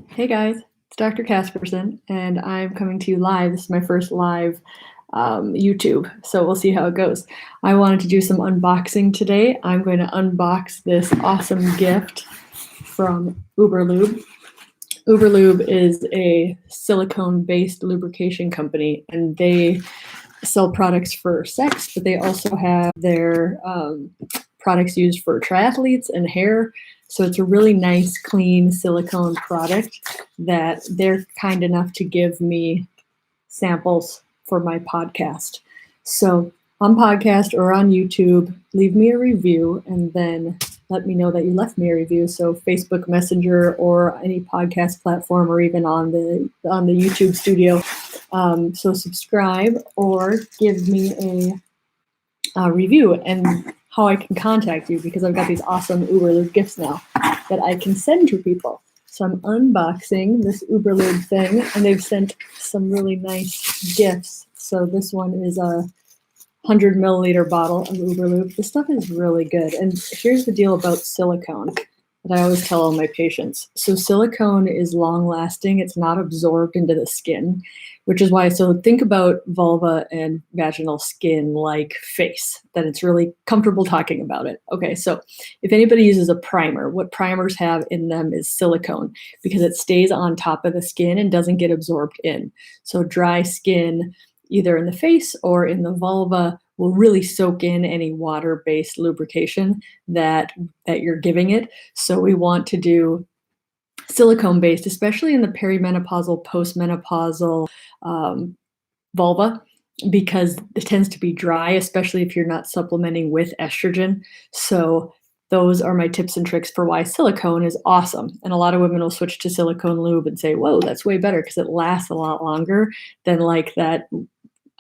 Hey guys, it's Dr. Casperson, and I'm coming to you live. This is my first live YouTube, so we'll see how it goes. I wanted to do some unboxing today. I'm going to unbox this awesome gift from Lube. Lube is a silicone-based lubrication company, and they sell products for sex, but they also have their products used for triathletes and hair. So it's a really nice, clean silicone product that they're kind enough to give me samples for my podcast. So on podcast or on YouTube, leave me a review and then let me know that you left me a review. So Facebook Messenger or any podcast platform or even on the YouTube studio. So subscribe or give me a review and how I can contact you, because I've got these awesome Uberlube gifts now that I can send to people. So I'm unboxing this Uberlube thing, and they've sent some really nice gifts. So this one is a 100 milliliter bottle of Uberlube. This stuff is really good. And here's the deal about silicone that I always tell all my patients. So silicone is long lasting. It's not absorbed into the skin, which is why, so think about vulva and vaginal skin like face, that it's really comfortable talking about it. Okay, so if anybody uses a primer, what primers have in them is silicone, because it stays on top of the skin and doesn't get absorbed in. So dry skin, either in the face or in the vulva, will really soak in any water-based lubrication that you're giving it. So we want to do silicone-based, especially in the perimenopausal, postmenopausal vulva, because it tends to be dry, especially if you're not supplementing with estrogen. So those are my tips and tricks for why silicone is awesome. And a lot of women will switch to silicone lube and say, whoa, that's way better, because it lasts a lot longer than like that,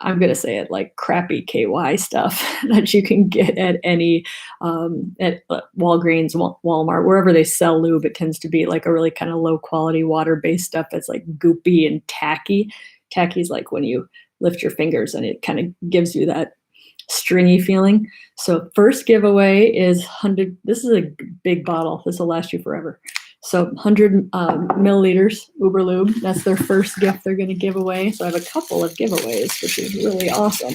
I'm going to say it, like crappy KY stuff that you can get at any, at Walgreens, Walmart, wherever they sell lube. It tends to be like a really kind of low quality water-based stuff that's like goopy and tacky. Tacky is like when you lift your fingers and it kind of gives you that stringy feeling. So first giveaway is 100, this is a big bottle. This will last you forever. So 100 milliliters Uberlube. That's their first gift they're going to give away. So I have a couple of giveaways, which is really awesome.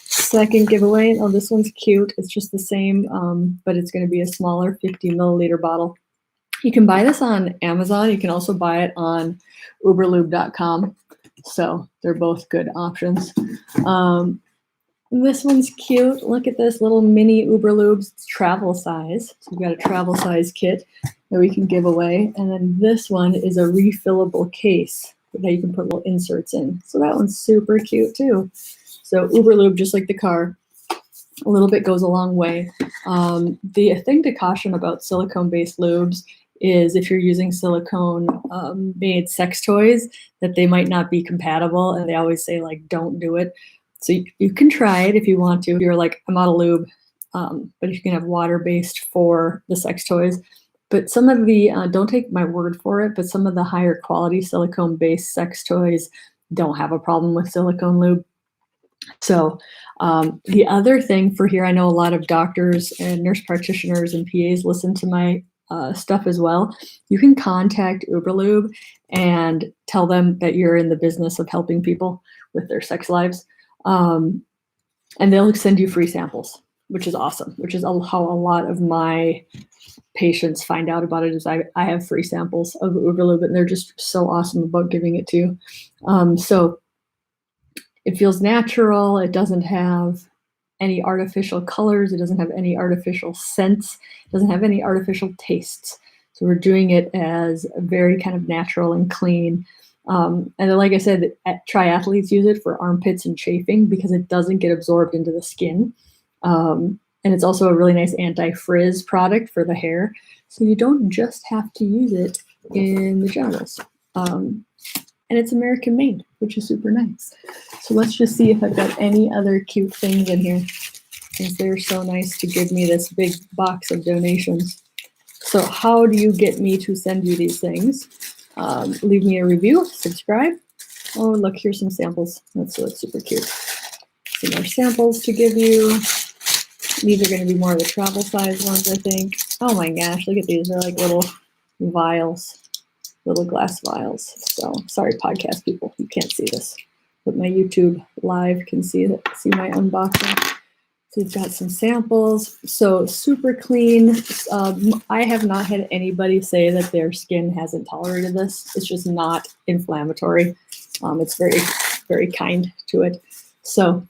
Second giveaway, oh, this one's cute. It's just the same, but it's going to be a smaller 50 milliliter bottle. You can buy this on Amazon. You can also buy it on uberlube.com. So they're both good options. This one's cute. Look at this little mini Uberlube travel size. So we've got a travel size kit that we can give away. And then this one is a refillable case that you can put little inserts in. So that one's super cute too. So Uberlube, just like the car, a little bit goes a long way. The thing to caution about silicone-based lubes is if you're using silicone made sex toys, that they might not be compatible, and they always say like, don't do it. So you can try it if you want to. If you're like, I'm out of lube, but you can have water-based for the sex toys. But some of the, don't take my word for it, but some of the higher quality silicone-based sex toys don't have a problem with silicone lube. So the other thing for here, I know a lot of doctors and nurse practitioners and PAs listen to my stuff as well. You can contact Uberlube and tell them that you're in the business of helping people with their sex lives. And they'll send you free samples, which is awesome, which is how a lot of my patients find out about it, is I have free samples of Uberlube, and they're just so awesome about giving it to you. So it feels natural. It doesn't have any artificial colors. It doesn't have any artificial scents. It doesn't have any artificial tastes. So we're doing it as very kind of natural and clean. And then, like I said, triathletes use it for armpits and chafing because it doesn't get absorbed into the skin. And it's also a really nice anti-frizz product for the hair. So you don't just have to use it in the genitals. And it's American made, which is super nice. So let's just see if I've got any other cute things in here, since they're so nice to give me this big box of donations. So how do you get me to send you these things? Leave me a review, subscribe. Oh, look, here's some samples. That's super cute. Some more samples to give you. These are going to be more of the travel size ones, I think. Oh my gosh, look at these. They're like little vials. little glass vials. So sorry, podcast people, you can't see this, but my YouTube live can see my unboxing. So we've got some samples. So super clean. I have not had anybody say that their skin hasn't tolerated this. It's just not inflammatory. It's very, very kind to it. So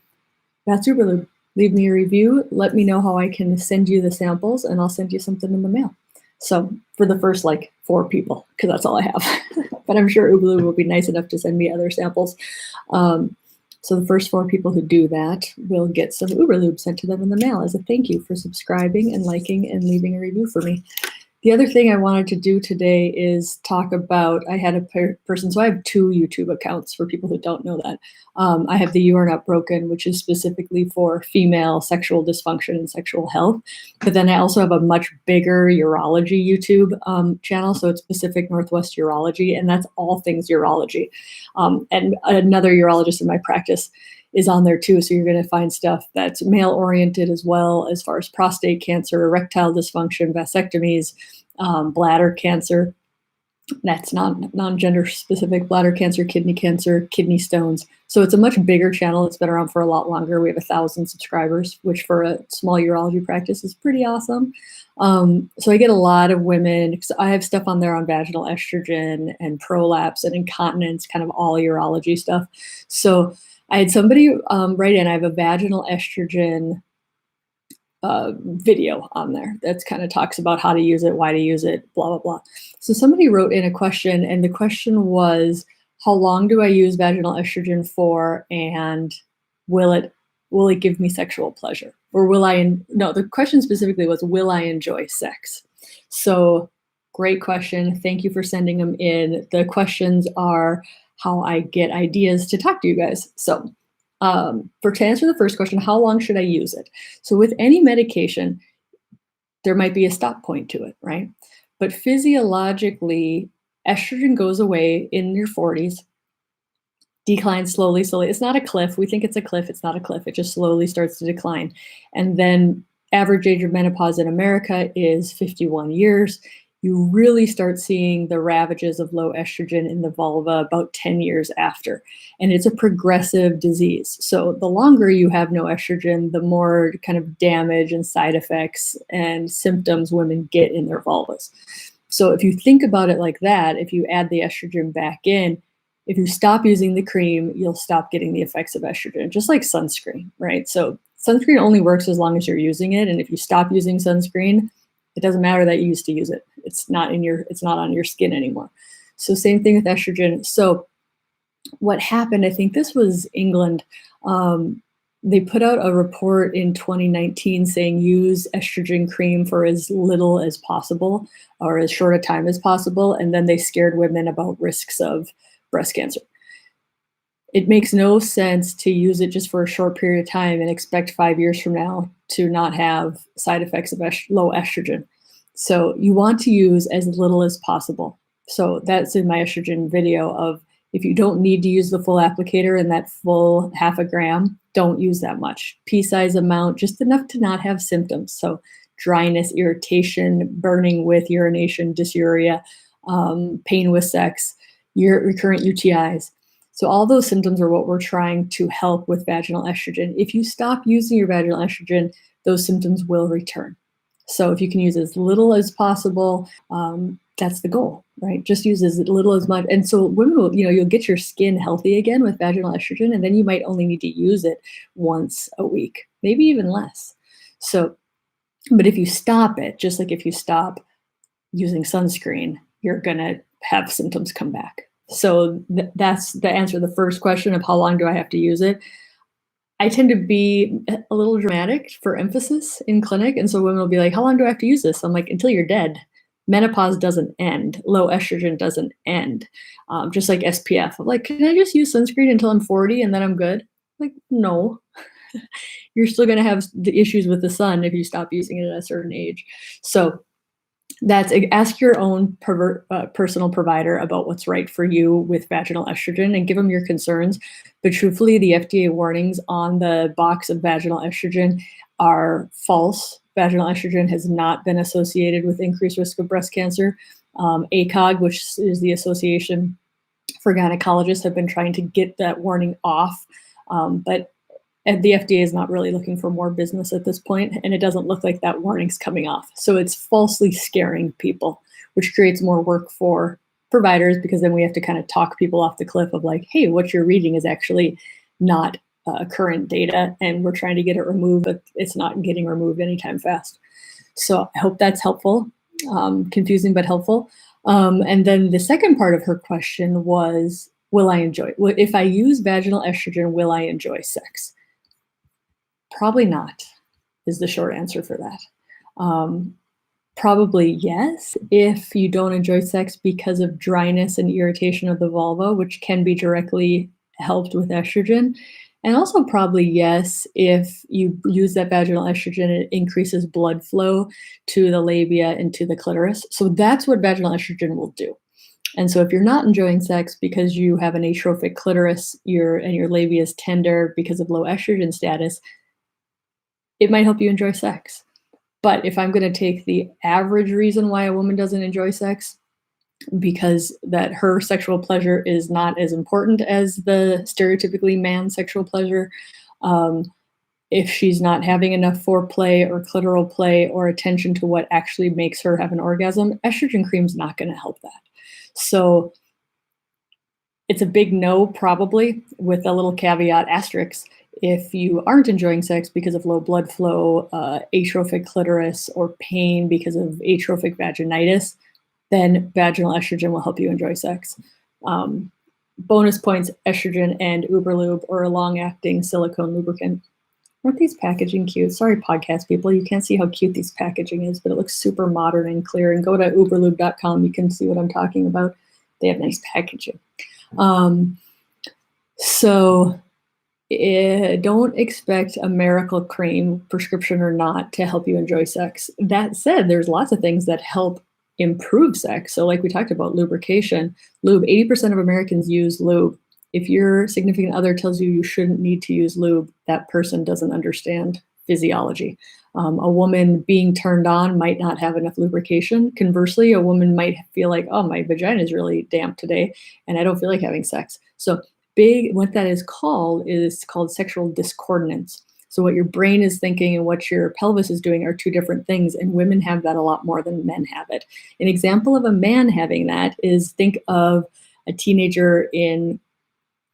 that's Super Lube. Leave me a review. Let me know how I can send you the samples, and I'll send you something in the mail. So for the first like 4 people, because that's all I have. But I'm sure Lube will be nice enough to send me other samples. So the first 4 people who do that will get some Lube sent to them in the mail as a thank you for subscribing and liking and leaving a review for me. The other thing I wanted to do today is talk about, I had a person, so I have 2 YouTube accounts for people who don't know that. I have the You Are Not Broken, which is specifically for female sexual dysfunction and sexual health. But then I also have a much bigger urology YouTube channel. So it's Pacific Northwest Urology, and that's all things urology. And another urologist in my practice is on there too. So you're going to find stuff that's male oriented as well, as far as prostate cancer, erectile dysfunction, vasectomies, bladder cancer. That's non-gender specific, bladder cancer, kidney stones. So it's a much bigger channel. It's been around for a lot longer. We have 1,000 subscribers, which for a small urology practice is pretty awesome. So I get a lot of women, because I have stuff on there on vaginal estrogen and prolapse and incontinence, kind of all urology stuff. So I had somebody write in, I have a vaginal estrogen video on there that's kind of talks about how to use it, why to use it, blah, blah, blah. So somebody wrote in a question, and the question was, how long do I use vaginal estrogen for, and will it give me sexual pleasure? Or no, the question specifically was, will I enjoy sex? So great question. Thank you for sending them in. The questions are how I get ideas to talk to you guys. So to answer the first question, how long should I use it? So with any medication, there might be a stop point to it, right? But physiologically, estrogen goes away in your 40s, declines slowly. It's not a cliff. We think it's a cliff. It's not a cliff. It just slowly starts to decline. And then average age of menopause in America is 51 years. You really start seeing the ravages of low estrogen in the vulva about 10 years after. And it's a progressive disease. So the longer you have no estrogen, the more kind of damage and side effects and symptoms women get in their vulvas. So if you think about it like that, if you add the estrogen back in, if you stop using the cream, you'll stop getting the effects of estrogen, just like sunscreen, right? So sunscreen only works as long as you're using it. And if you stop using sunscreen, it doesn't matter that you used to use it. It's not on your skin anymore. So same thing with estrogen. So what happened, I think this was England, they put out a report in 2019 saying use estrogen cream for as little as possible or as short a time as possible. And then they scared women about risks of breast cancer. It makes no sense to use it just for a short period of time and expect 5 years from now to not have side effects of low estrogen. So you want to use as little as possible. So that's in my estrogen video of, if you don't need to use the full applicator and that full 0.5 gram, don't use that much. Pea-size amount, just enough to not have symptoms. So dryness, irritation, burning with urination, dysuria, pain with sex, recurrent UTIs. So all those symptoms are what we're trying to help with vaginal estrogen. If you stop using your vaginal estrogen, those symptoms will return. So if you can use as little as possible, that's the goal, right? Just use as little as much. And so women will, you'll get your skin healthy again with vaginal estrogen, and then you might only need to use it once a week, maybe even less. So, but if you stop it, just like if you stop using sunscreen, you're going to have symptoms come back. So that's the answer to the first question of how long do I have to use it. I tend to be a little dramatic for emphasis in clinic. And so women will be like, how long do I have to use this? I'm like, until you're dead. Menopause doesn't end. Low estrogen doesn't end. Just like SPF. I'm like, can I just use sunscreen until I'm 40 and then I'm good? Like, no. You're still going to have the issues with the sun if you stop using it at a certain age. So ask your own personal provider about what's right for you with vaginal estrogen and give them your concerns. But truthfully, the FDA warnings on the box of vaginal estrogen are false. Vaginal estrogen has not been associated with increased risk of breast cancer. ACOG, which is the Association for Gynecologists, have been trying to get that warning off, but the FDA is not really looking for more business at this point, and it doesn't look like that warning's coming off. So it's falsely scaring people, which creates more work for providers, because then we have to kind of talk people off the cliff of like, hey, what you're reading is actually not current data, and we're trying to get it removed, but it's not getting removed anytime fast. So I hope that's helpful, confusing but helpful. And then the second part of her question was, will I enjoy it? If I use vaginal estrogen, will I enjoy sex? Probably not, is the short answer for that. Probably yes, if you don't enjoy sex because of dryness and irritation of the vulva, which can be directly helped with estrogen. And also probably yes, if you use that vaginal estrogen, it increases blood flow to the labia and to the clitoris. So that's what vaginal estrogen will do. And so if you're not enjoying sex because you have an atrophic clitoris, and your labia is tender because of low estrogen status, it might help you enjoy sex. But if I'm going to take the average reason why a woman doesn't enjoy sex, because that her sexual pleasure is not as important as the stereotypically man sexual pleasure, if she's not having enough foreplay or clitoral play or attention to what actually makes her have an orgasm, estrogen cream's not going to help that. So it's a big no, probably, with a little caveat asterisk. If you aren't enjoying sex because of low blood flow, atrophic clitoris, or pain because of atrophic vaginitis, then vaginal estrogen will help you enjoy sex. Bonus points, estrogen and Uberlube, or a long-acting silicone lubricant. Aren't these packaging cute? Sorry, podcast people, you can't see how cute this packaging is, but it looks super modern and clear. And go to uberlube.com, you can see what I'm talking about. They have nice packaging. So don't expect a miracle cream, prescription or not, to help you enjoy sex. That said, there's lots of things that help improve sex. So like we talked about, lubrication, lube, 80% of Americans use lube. If your significant other tells you you shouldn't need to use lube, that person doesn't understand physiology. A woman being turned on might not have enough lubrication. Conversely, a woman might feel like, oh, my vagina is really damp today and I don't feel like having sex. So what that is called sexual discordance. So what your brain is thinking and what your pelvis is doing are two different things, and women have that a lot more than men have it. An example of a man having that is, think of a teenager in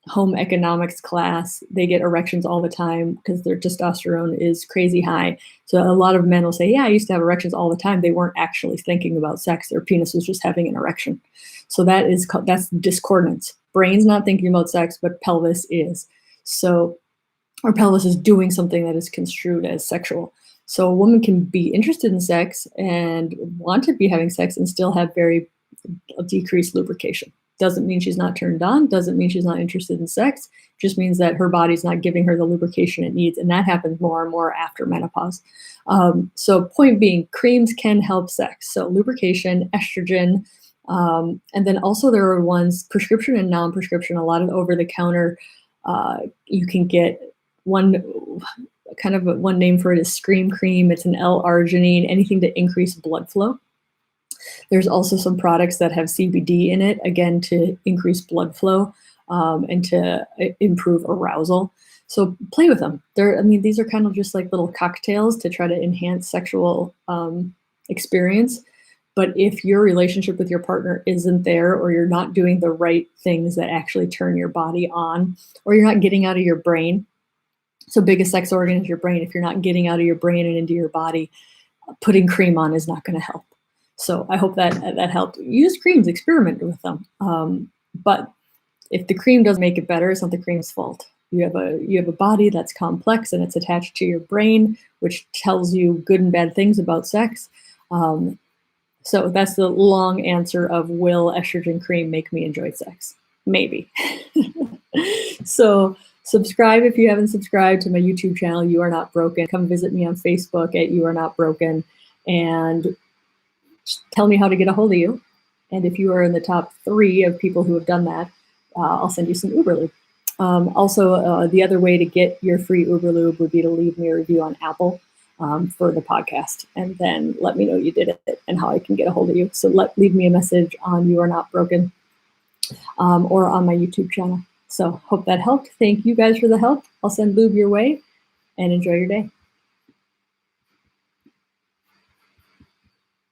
home economics class. They get erections all the time because their testosterone is crazy high. So a lot of men will say, yeah, I used to have erections all the time. They weren't actually thinking about sex. Their penis was just having an erection. So that's discordance. Brain's not thinking about sex, but pelvis is. So our pelvis is doing something that is construed as sexual. So a woman can be interested in sex and want to be having sex and still have very decreased lubrication. Doesn't mean she's not turned on, doesn't mean she's not interested in sex, just means that her body's not giving her the lubrication it needs, and that happens more and more after menopause. So point being, creams can help sex. So lubrication, estrogen, and then also there are ones, prescription and non-prescription, a lot of over-the-counter, you can get one name for it is Scream Cream. It's an L-arginine, anything to increase blood flow. There's also some products that have CBD in it, again, to increase blood flow and to improve arousal. So play with them. These are kind of just like little cocktails to try to enhance sexual experience. But if your relationship with your partner isn't there, or you're not doing the right things that actually turn your body on, or you're not getting out of your brain, so biggest sex organ is your brain. If you're not getting out of your brain and into your body, putting cream on is not going to help. So I hope that helped. Use creams, experiment with them. But if the cream doesn't make it better, it's not the cream's fault. You have a body that's complex and it's attached to your brain, which tells you good and bad things about sex. So that's the long answer of, will estrogen cream make me enjoy sex? Maybe. So subscribe if you haven't subscribed to my YouTube channel, You Are Not Broken. Come visit me on Facebook at You Are Not Broken and tell me how to get a hold of you. And if you are in the top 3 of people who have done that, I'll send you some Uberlube. Also, the other way to get your free Uberlube would be to leave me a review on Apple. for the podcast, and then let me know you did it and how I can get a hold of you. So leave me a message on You Are Not Broken or on my YouTube channel. So hope that helped. Thank you guys for the help. I'll send lube your way and enjoy your day.